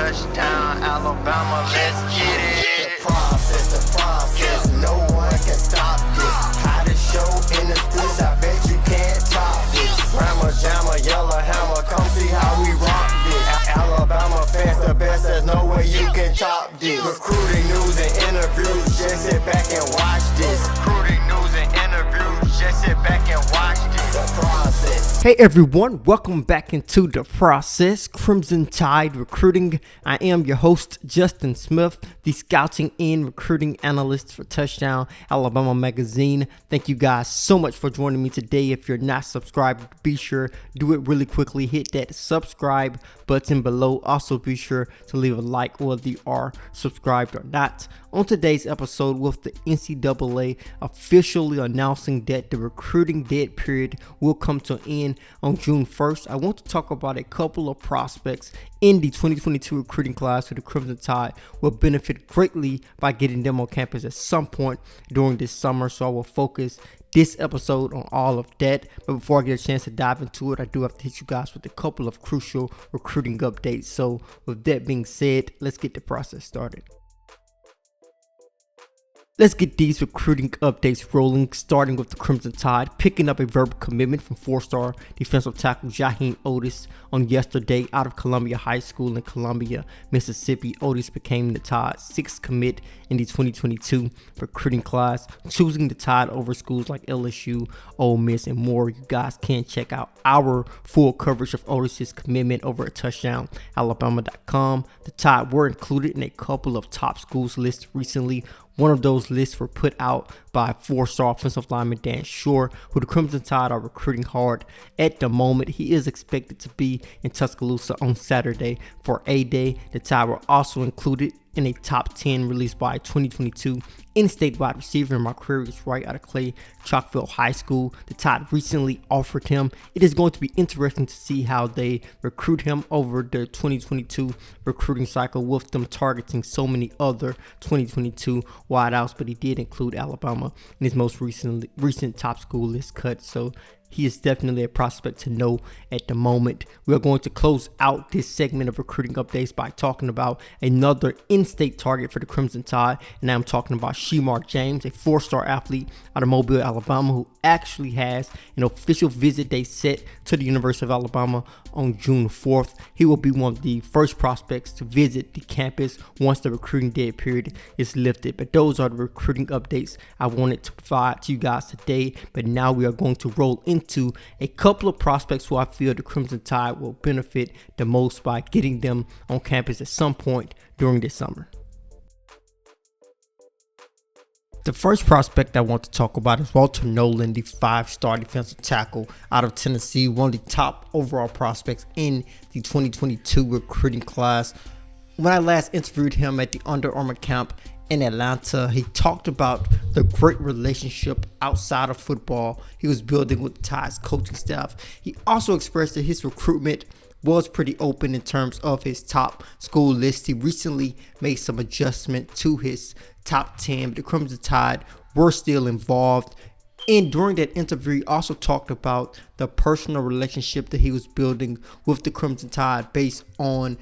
touchdown, Alabama, let's get it. The process, no one can stop this. Hottest show in the streets, I bet you can't top this. Rammer, jammer, yellow hammer, come see how we rock this. Alabama fans the best, there's no way you can top this. Recruiting news and interviews, just sit back and watch this. Recruiting news and interviews, just sit back and watch this. The process. Hey everyone, welcome back into The Process, Crimson Tide Recruiting. I am your host, Justin Smith, the scouting and recruiting analyst for Touchdown Alabama Magazine. Thank you guys so much for joining me today. If you're not subscribed, be sure do it really quickly. Hit that subscribe button below. Also be sure to leave a like whether you are subscribed or not. On today's episode, with the NCAA officially announcing that the recruiting dead period will come to an end on June 1st, I want to talk about a couple of prospects in the 2022 recruiting class who the Crimson Tide will benefit greatly by getting them on campus at some point during this summer. So I will focus this episode on all of that. But before I get a chance to dive into it, I do have to hit you guys with a couple of crucial recruiting updates. So with that being said, let's get the process started. Let's get these recruiting updates rolling, starting with the Crimson Tide picking up a verbal commitment from four-star defensive tackle Jaheim Oatis on yesterday out of Columbia High School in Columbia, Mississippi. Oatis became the Tide's sixth commit in the 2022 recruiting class, choosing the Tide over schools like LSU, Ole Miss, and more. You guys can check out our full coverage of Oatis' commitment over at touchdownalabama.com. The Tide were included in a couple of top schools lists recently. One of those lists were put out by four-star offensive lineman Dan Shore, who the Crimson Tide are recruiting hard at the moment. He is expected to be in Tuscaloosa on Saturday for A-Day. The Tide were also included in a top 10 released by 2022 in-state wide receiver Marquarius Wright out of Clay Chalkville High School. The Tide recently offered him. It is going to be interesting to see how they recruit him over the 2022 recruiting cycle, with them targeting so many other 2022 wideouts, but he did include Alabama in his most recent top school list cut. So he is definitely a prospect to know at the moment. We are going to close out this segment of recruiting updates by talking about another in-state target for the Crimson Tide, and I'm talking about Shemar James, a four-star athlete out of Mobile, Alabama, who actually has an official visit date set to the University of Alabama on June 4th. He will be one of the first prospects to visit the campus once the recruiting dead period is lifted. But those are the recruiting updates I wanted to provide to you guys today. But now we are going to roll into a couple of prospects who I feel the Crimson Tide will benefit the most by getting them on campus at some point during this summer. The first prospect I want to talk about is Walter Nolen, the five-star defensive tackle out of Tennessee, one of the top overall prospects in the 2022 recruiting class. When I last interviewed him at the Under Armour camp in Atlanta, he talked about the great relationship outside of football he was building with the Tide's coaching staff. He also expressed that his recruitment was pretty open in terms of his top school list. He recently made some adjustment to his top 10, but the Crimson Tide were still involved. And during that interview, he also talked about the personal relationship that he was building with the Crimson Tide based on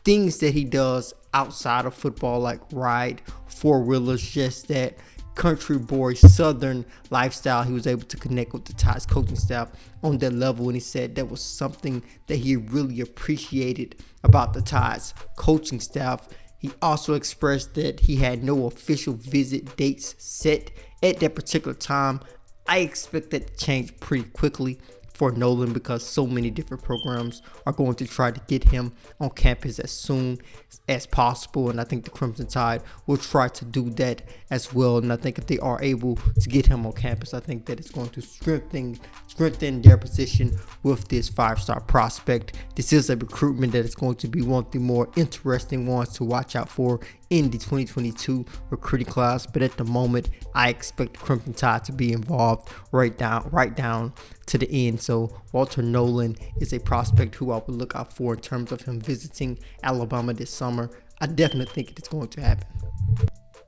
things that he does outside of football, like ride four-wheelers, just that country boy southern lifestyle. He was able to connect with the Tide's coaching staff on that level, and he said that was something that he really appreciated about the Tide's coaching staff. He also expressed that he had no official visit dates set at that particular time. I expect that to change pretty quickly for Nolen, because so many different programs are going to try to get him on campus as soon as possible, and I think the Crimson Tide will try to do that as well. And I think if they are able to get him on campus, I think that it's going to strengthen their position with this five-star prospect. This is a recruitment that is going to be one of the more interesting ones to watch out for in the 2022 recruiting class. But at the moment, I expect the Crimson Tide to be involved right down to the end. So Walter Nolen is a prospect who I would look out for in terms of him visiting Alabama this summer. I definitely think it's going to happen.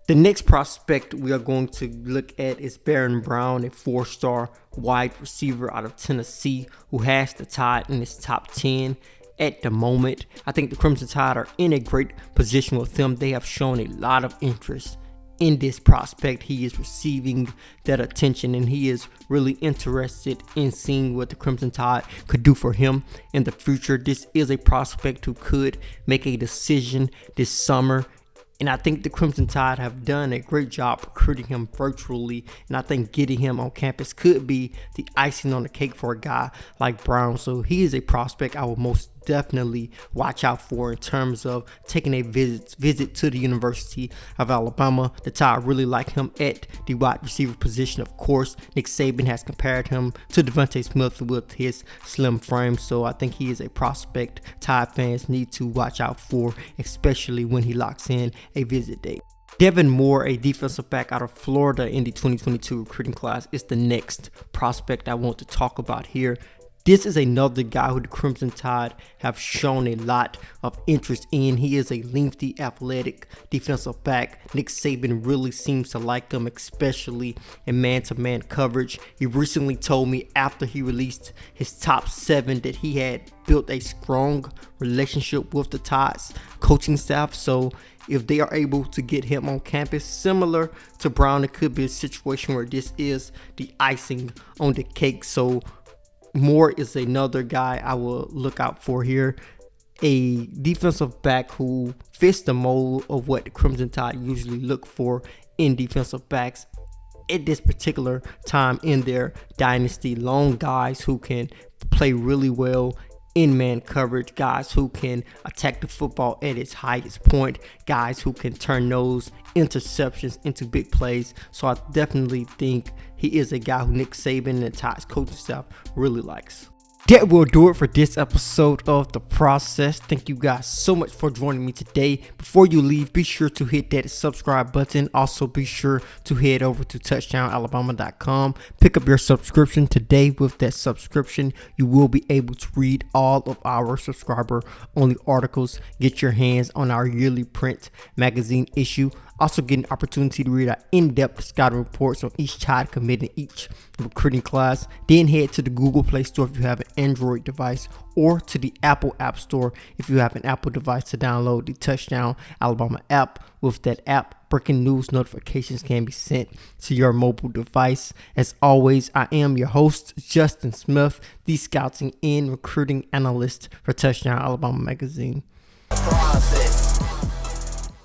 The next prospect we are going to look at is Baron Brown, a four-star wide receiver out of Tennessee who has the Tide in his top 10. at the moment. I think the Crimson Tide are in a great position with him. They have shown a lot of interest in this prospect. He is receiving that attention, and he is really interested in seeing what the Crimson Tide could do for him in the future. This is a prospect who could make a decision this summer, and I think the Crimson Tide have done a great job recruiting him virtually, and I think getting him on campus could be the icing on the cake for a guy like Brown. So he is a prospect I will most definitely watch out for in terms of taking a visit to the University of Alabama. The Tide really like him at the wide receiver position. Of course, Nick Saban has compared him to Devontae Smith with his slim frame, so I think he is a prospect Tide fans need to watch out for, especially when he locks in a visit date. Devin Moore, a defensive back out of Florida in the 2022 recruiting class, is the next prospect I want to talk about here. This is another guy who the Crimson Tide have shown a lot of interest in. He is a lengthy, athletic defensive back. Nick Saban really seems to like him, especially in man-to-man coverage. He recently told me after he released his top 7 that he had built a strong relationship with the Tide's coaching staff. So if they are able to get him on campus, similar to Brown, it could be a situation where this is the icing on the cake. So Moore is another guy I will look out for here. A defensive back who fits the mold of what the Crimson Tide usually look for in defensive backs at this particular time in their dynasty. Long guys who can play really well in man coverage, guys who can attack the football at its highest point, guys who can turn those interceptions into big plays. So I definitely think he is a guy who Nick Saban and the Tide's coaching staff really likes. That will do it for this episode of The Process. Thank you guys so much for joining me today. Before you leave, be sure to hit that subscribe button. Also, be sure to head over to touchdownalabama.com. Pick up your subscription today. With that subscription, you will be able to read all of our subscriber-only articles. Get your hands on our yearly print magazine issue. Also get an opportunity to read our in-depth scouting reports on each Tide commit in each recruiting class. Then head to the Google Play Store if you have an Android device, or to the Apple App Store if you have an Apple device to download the Touchdown Alabama app. With that app, breaking news notifications can be sent to your mobile device. As always, I am your host, Justin Smith, the Scouting and Recruiting Analyst for Touchdown Alabama Magazine. Process.